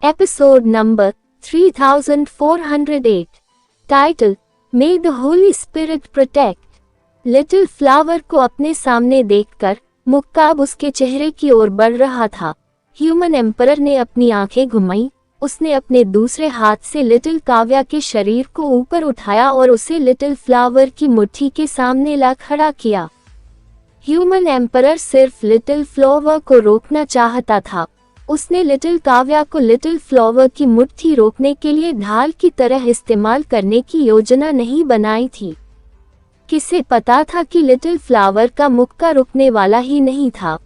Episode number 3408. Title: May the Holy Spirit Protect. Little flower को अपने सामने देखकर मुक्का अब उसके चेहरे की ओर बढ़ रहा था। ह्यूमन एम्परर ने अपनी आंखें घुमाई। उसने अपने दूसरे हाथ से लिटिल काव्या के शरीर को ऊपर उठाया और उसे लिटिल फ्लावर की मुट्ठी के सामने ला खड़ा किया। ह्यूमन एम्परर सिर्फ लिटिल फ्लावर को रोकना चाहता था। उसने लिटिल काव्या को लिटिल फ्लावर की मुट्ठी रोकने के लिए ढाल की तरह इस्तेमाल करने की योजना नहीं बनाई थी। किसे पता था कि लिटिल फ्लावर का मुक्का रुकने वाला ही नहीं था।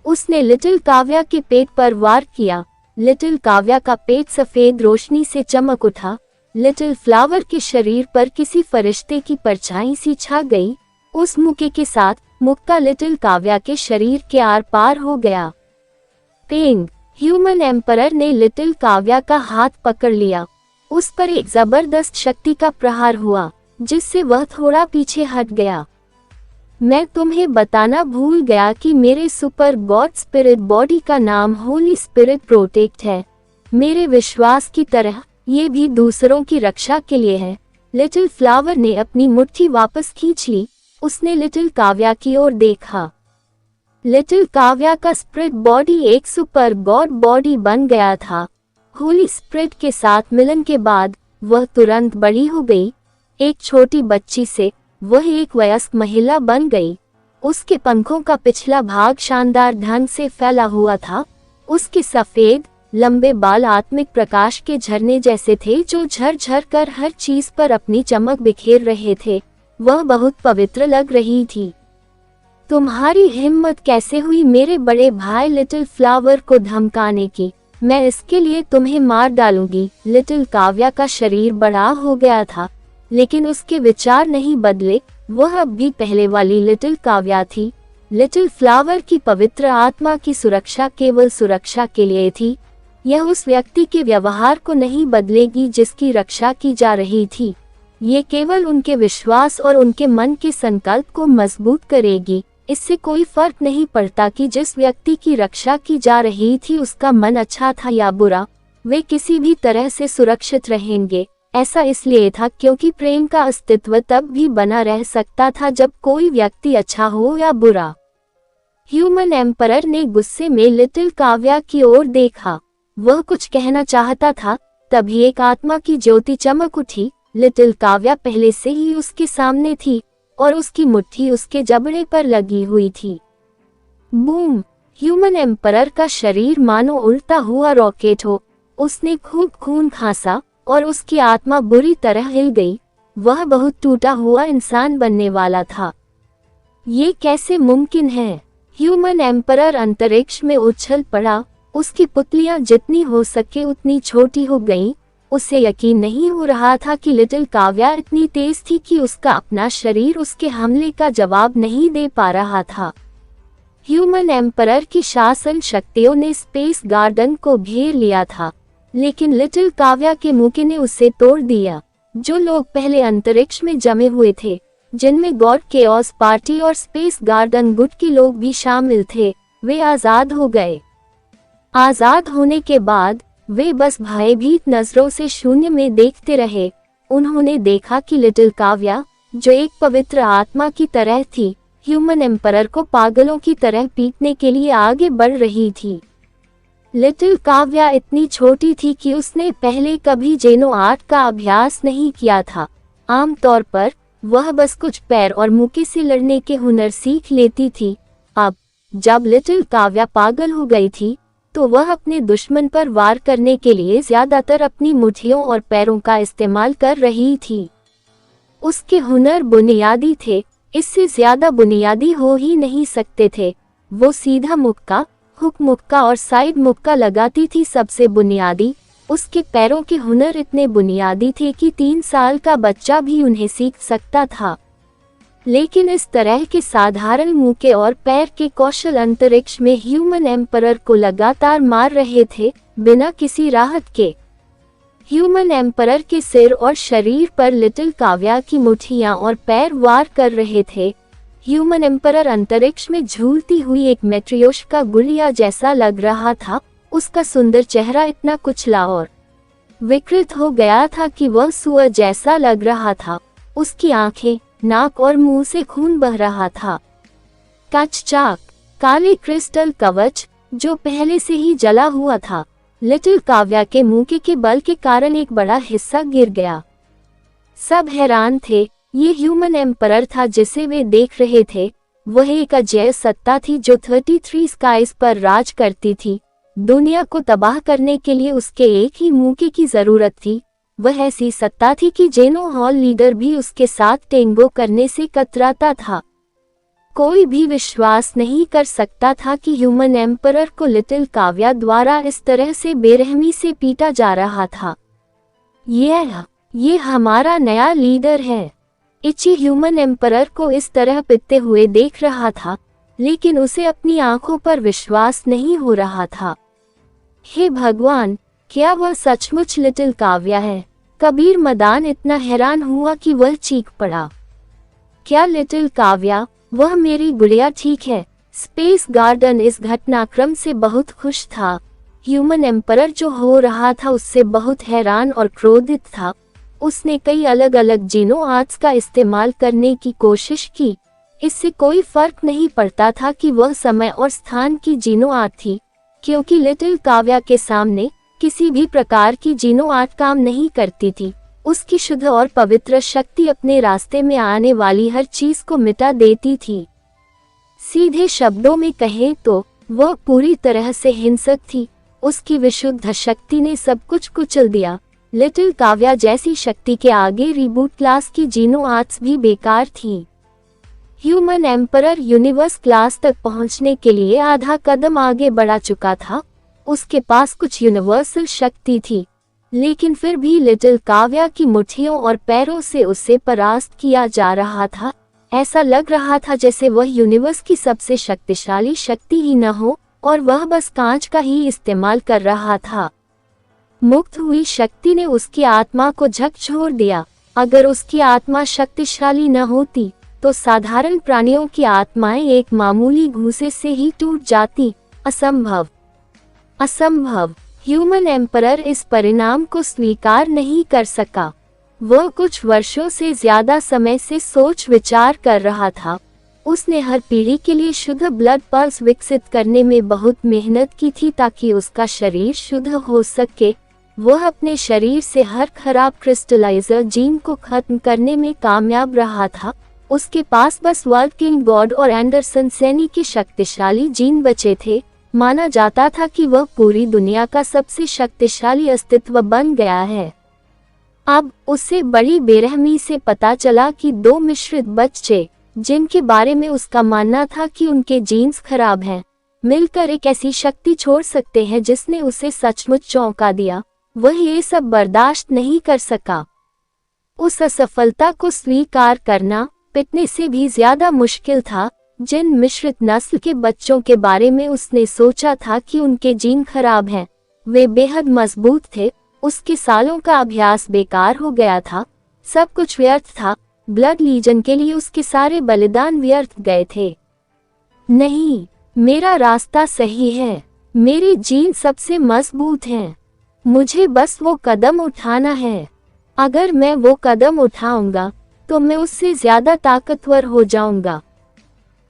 उसने लिटिल काव्या के पेट पर वार किया। लिटिल काव्या का पेट सफेद रोशनी से चमक उठा। लिटिल फ्लावर के शरीर पर किसी फरिश्ते की परछाई सी छा गई। उस मुक्के के साथ मुक्का लिटिल काव्या के शरीर के आर पार हो गया। पेंग! ह्यूमन एम्परर ने लिटिल काव्या का हाथ पकड़ लिया। उस पर एक जबरदस्त शक्ति का प्रहार हुआ, जिससे वह थोड़ा पीछे हट गया। मैं तुम्हें बताना भूल गया कि मेरे सुपर गॉड स्पिरिट बॉडी का नाम होली स्पिरिट प्रोटेक्ट है। मेरे विश्वास की तरह ये भी दूसरों की रक्षा के लिए है। लिटिल फ्लावर ने अपनी मुट्ठी वापस खींच ली। उसने लिटिल काव्या की ओर देखा। लिटिल काव्या का स्पिरिट बॉडी एक सुपर गॉड बॉडी बन गया था। होली स्पिरिट के साथ मिलन के बाद वह तुरंत बड़ी हो गई। एक छोटी बच्ची से वह एक वयस्क महिला बन गई। उसके पंखों का पिछला भाग शानदार ढंग से फैला हुआ था। उसके सफेद लंबे बाल आत्मिक प्रकाश के झरने जैसे थे, जो झरझर कर हर चीज पर अपनी चमक बिखेर रहे थे। वह बहुत पवित्र लग रही थी। तुम्हारी हिम्मत कैसे हुई मेरे बड़े भाई लिटिल फ्लावर को धमकाने की? मैं इसके लिए तुम्हें मार डालूंगी। लिटिल काव्या का शरीर बड़ा हो गया था, लेकिन उसके विचार नहीं बदले। वह अब भी पहले वाली लिटिल काव्या थी। लिटिल फ्लावर की पवित्र आत्मा की सुरक्षा केवल सुरक्षा के लिए थी। यह उस व्यक्ति के व्यवहार को नहीं बदलेगी जिसकी रक्षा की जा रही थी। ये केवल उनके विश्वास और उनके मन के संकल्प को मजबूत करेगी। इससे कोई फर्क नहीं पड़ता कि जिस व्यक्ति की रक्षा की जा रही थी उसका मन अच्छा था या बुरा, वे किसी भी तरह से सुरक्षित रहेंगे। ऐसा इसलिए था क्योंकि प्रेम का अस्तित्व तब भी बना रह सकता था जब कोई व्यक्ति अच्छा हो या बुरा। ह्यूमन एम्परर ने गुस्से में लिटिल काव्या की ओर देखा। वह कुछ कहना चाहता था, तभी एक आत्मा की ज्योति चमक उठी। लिटिल काव्या पहले से ही उसके सामने थी और उसकी मुट्ठी उसके जबड़े पर लगी हुई थी। बूम! ह्यूमन एम्परर का शरीर मानो उड़ता हुआ रॉकेट हो। उसने खूब खून खांसा और उसकी आत्मा बुरी तरह हिल गई। वह बहुत टूटा हुआ इंसान बनने वाला था। ये कैसे मुमकिन है? ह्यूमन एम्परर अंतरिक्ष में उछल पड़ा। उसकी पुतलियां जितनी हो सके उतनी छोटी हो गईं। उसे यकीन नहीं हो रहा था कि लिटिल काव्या इतनी तेज थी कि उसका अपना शरीर उसके हमले का जवाब नहीं दे पा रहा था। ह्यूमन एम्परर की शासन शक्तियों ने स्पेस गार्डन को घेर लिया था, लेकिन लिटिल काव्या के मुक्के ने उसे तोड़ दिया। जो लोग पहले अंतरिक्ष में जमे हुए थे, जिनमें गॉड केओस पार्टी और स्पेस गार्डन गुट के लोग भी शामिल थे, वे आजाद हो गए। आजाद होने के बाद वे बस भयभीत नजरों से शून्य में देखते रहे। उन्होंने देखा कि लिटिल काव्या, जो एक पवित्र आत्मा की तरह थी, ह्यूमन एम्परर को पागलों की तरह पीटने के लिए आगे बढ़ रही थी। लिटिल काव्या इतनी छोटी थी कि उसने पहले कभी जेनो आर्ट का अभ्यास नहीं किया था। आमतौर पर वह बस कुछ पैर और मुक्के से लड़ने के हुनर सीख लेती थी। अब जब लिटिल काव्या पागल हो गई थी, तो वह अपने दुश्मन पर वार करने के लिए ज्यादातर अपनी मुट्ठियों और पैरों का इस्तेमाल कर रही थी। उसके हुनर बुनियादी थे, इससे ज्यादा बुनियादी हो ही नहीं सकते थे। वो सीधा मुक्का, हुक मुक्का और साइड मुक्का लगाती थी। सबसे बुनियादी उसके पैरों के हुनर इतने बुनियादी थे कि 3 साल का बच्चा भी उन्हें सीख सकता था। लेकिन इस तरह के साधारण मुक्के और पैर के कौशल अंतरिक्ष में ह्यूमन एम्परर को लगातार मार रहे थे, बिना किसी राहत के। ह्यूमन एम्परर के सिर और शरीर पर लिटिल काव्या की मुट्ठियां और पैर वार कर रहे थे। ह्यूमन एम्परर अंतरिक्ष में झूलती हुई एक मैट्रियोश का गुड़िया जैसा लग रहा था। उसका सुंदर चेहरा इतना कुचला और विकृत हो गया था कि वह सुअर जैसा लग रहा था। उसकी आंखें, नाक और मुंह से खून बह रहा था। कचचाक काले क्रिस्टल कवच जो पहले से ही जला हुआ था। लिटिल काव्या के मुंह के बल के कारण एक बड़ा हिस्सा गिर गया। सब हैरान थे। ये ह्यूमन एम्परर था जिसे वे देख रहे थे। वह एक अजय सत्ता थी जो 33 स्काइज पर राज करती थी। दुनिया को तबाह करने के लिए उसके एक ही मुंह की जरूरत थी। वह ऐसी सत्ता थी कि जेनो हॉल लीडर भी उसके साथ टेंगो करने से कतराता था। कोई भी विश्वास नहीं कर सकता था कि ह्यूमन एम्परर को लिटिल काव्या द्वारा इस तरह से बेरहमी से पीटा जा रहा था। ये हमारा नया लीडर है। इची ह्यूमन एम्परर को इस तरह पिटते हुए देख रहा था, लेकिन उसे अपनी आंखों पर विश्वास नहीं हो रहा था। हे भगवान, क्या वह सचमुच लिटिल काव्या है? कबीर मदान इतना हैरान हुआ कि वह चीख पड़ा। क्या लिटिल काव्या, वह मेरी गुड़िया ठीक है? स्पेस गार्डन इस घटनाक्रम से बहुत खुश था। ह्यूमन एम्परर जो हो रहा था उससे बहुत हैरान और क्रोधित था। उसने कई अलग अलग जीनो आर्ट्स का इस्तेमाल करने की कोशिश की। इससे कोई फर्क नहीं पड़ता था कि वह समय और स्थान की जीनो आर्ट थी, क्योंकि लिटिल काव्या के सामने किसी भी प्रकार की जीनो आर्ट काम नहीं करती थी। उसकी शुद्ध और पवित्र शक्ति अपने रास्ते में आने वाली हर चीज को मिटा देती थी। सीधे शब्दों में कहें तो वह पूरी तरह से हिंसक थी। उसकी विशुद्ध शक्ति ने सब कुछ कुचल दिया। लिटिल काव्या जैसी शक्ति के आगे रिबूट क्लास की जीनो आर्ट्स भी बेकार थी। ह्यूमन एम्परर यूनिवर्स क्लास तक पहुंचने के लिए आधा कदम आगे बढ़ा चुका था। उसके पास कुछ यूनिवर्सल शक्ति थी, लेकिन फिर भी लिटिल काव्या की मुट्ठियों और पैरों से उसे परास्त किया जा रहा था। ऐसा लग रहा था जैसे वह यूनिवर्स की सबसे शक्तिशाली शक्ति ही न हो और वह बस कांच का ही इस्तेमाल कर रहा था। मुक्त हुई शक्ति ने उसकी आत्मा को झकझोर दिया। अगर उसकी आत्मा शक्तिशाली न होती तो साधारण प्राणियों की आत्माएं एक मामूली घूंसे से ही टूट जाती। असंभव। ह्यूमन एम्परर इस परिणाम को स्वीकार नहीं कर सका। वह कुछ वर्षों से ज्यादा समय से सोच विचार कर रहा था। उसने हर पीढ़ी के लिए शुद्ध ब्लड पल्स विकसित करने में बहुत मेहनत की थी ताकि उसका शरीर शुद्ध हो सके। वह अपने शरीर से हर खराब क्रिस्टलाइजर जीन को खत्म करने में कामयाब रहा था। उसके पास बस वर्ल्ड किंग गॉड और एंडरसन सैनी के शक्तिशाली जीन बचे थे। माना जाता था कि वह पूरी दुनिया का सबसे शक्तिशाली अस्तित्व बन गया है। अब उसे बड़ी बेरहमी से पता चला कि दो मिश्रित बच्चे, जिनके बारे में उसका मानना था कि उनके जीन्स खराब हैं, मिलकर एक ऐसी शक्ति छोड़ सकते हैं जिसने उसे सचमुच चौंका दिया। वह ये सब बर्दाश्त नहीं कर सका। उस असफलता को स्वीकार करना पिटने से भी ज्यादा मुश्किल था। जिन मिश्रित नस्ल के बच्चों के बारे में उसने सोचा था कि उनके जीन खराब हैं, वे बेहद मजबूत थे। उसके सालों का अभ्यास बेकार हो गया था। सब कुछ व्यर्थ था। ब्लड लीजन के लिए उसके सारे बलिदान व्यर्थ गए थे। नहीं, मेरा रास्ता सही है। मेरे जीन सबसे मजबूत हैं। मुझे बस वो कदम उठाना है। अगर मैं वो कदम उठाऊंगा तो मैं उससे ज्यादा ताकतवर हो जाऊंगा।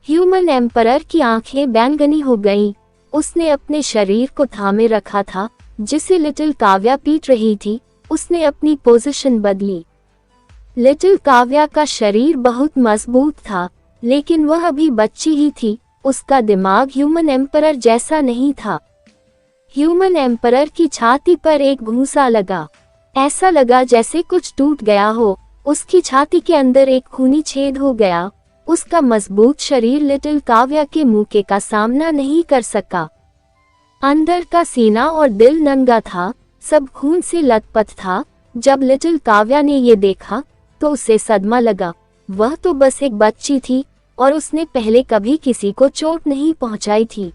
ह्यूमन एम्परर की आंखें बैंगनी हो गईं। उसने अपने शरीर को थामे रखा था जिसे लिटिल काव्या पीट रही थी। उसने अपनी पोजीशन बदली। लिटिल काव्या का शरीर बहुत मजबूत था, लेकिन वह अभी बच्ची ही थी। उसका दिमाग ह्यूमन एम्परर जैसा नहीं था। ह्यूमन एम्परर की छाती पर एक घूंसा लगा। ऐसा लगा जैसे कुछ टूट गया हो। उसकी छाती के अंदर एक खूनी छेद हो गया। उसका मजबूत शरीर लिटिल काव्या के मुंह का सामना नहीं कर सका। अंदर का सीना और दिल नंगा था, सब खून से लथपथ था। जब लिटिल काव्या ने ये देखा तो उसे सदमा लगा। वह तो बस एक बच्ची थी और उसने पहले कभी किसी को चोट नहीं पहुंचाई थी।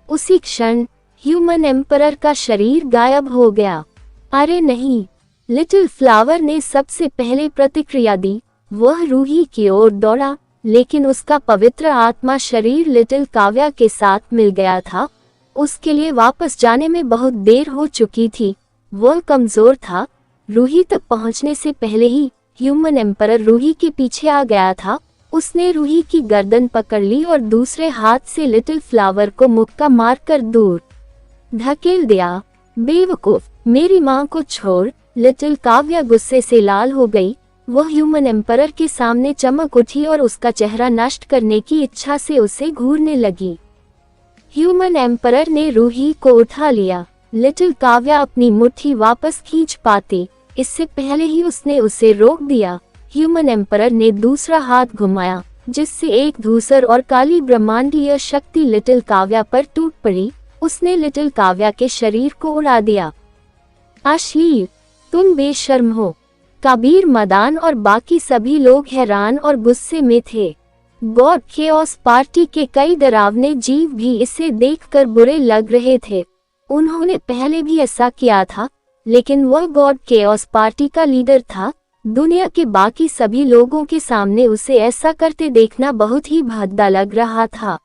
उसी क्षण ह्यूमन एम्परर का शरीर गायब हो गया। अरे नहीं! लिटिल फ्लावर ने सबसे पहले प्रतिक्रिया दी। वह रूही की ओर दौड़ा, लेकिन उसका पवित्र आत्मा शरीर लिटिल काव्या के साथ मिल गया था। उसके लिए वापस जाने में बहुत देर हो चुकी थी। वो कमजोर था। रूही तक पहुंचने से पहले ही ह्यूमन एम्परर रूही के पीछे आ गया था। उसने रूही की गर्दन पकड़ ली और दूसरे हाथ से लिटिल फ्लावर को मुक्का मारकर दूर धकेल दिया। बेवकूफ, मेरी माँ को छोड़। लिटिल काव्या गुस्से से लाल हो गई। वह ह्यूमन एम्परर के सामने चमक उठी और उसका चेहरा नष्ट करने की इच्छा से उसे घूरने लगी। ह्यूमन एम्परर ने रूही को उठा लिया। लिटिल काव्या अपनी मुट्ठी वापस खींच पाती, इससे पहले ही उसने उसे रोक दिया। ह्यूमन एम्परर ने दूसरा हाथ घुमाया, जिससे एक धूसर और काली ब्रह्मांडीय शक्ति लिटिल काव्या पर टूट पड़ी। उसने लिटिल काव्या के शरीर को उड़ा दिया। अश्लील, तुम बेशर्म हो। कबीर, मदान और बाकी सभी लोग हैरान और गुस्से में थे। गॉड केओस पार्टी के कई डरावने जीव भी इसे देखकर बुरे लग रहे थे। उन्होंने पहले भी ऐसा किया था, लेकिन वह गॉड केओस पार्टी का लीडर था। दुनिया के बाकी सभी लोगों के सामने उसे ऐसा करते देखना बहुत ही भद्दा लग रहा था।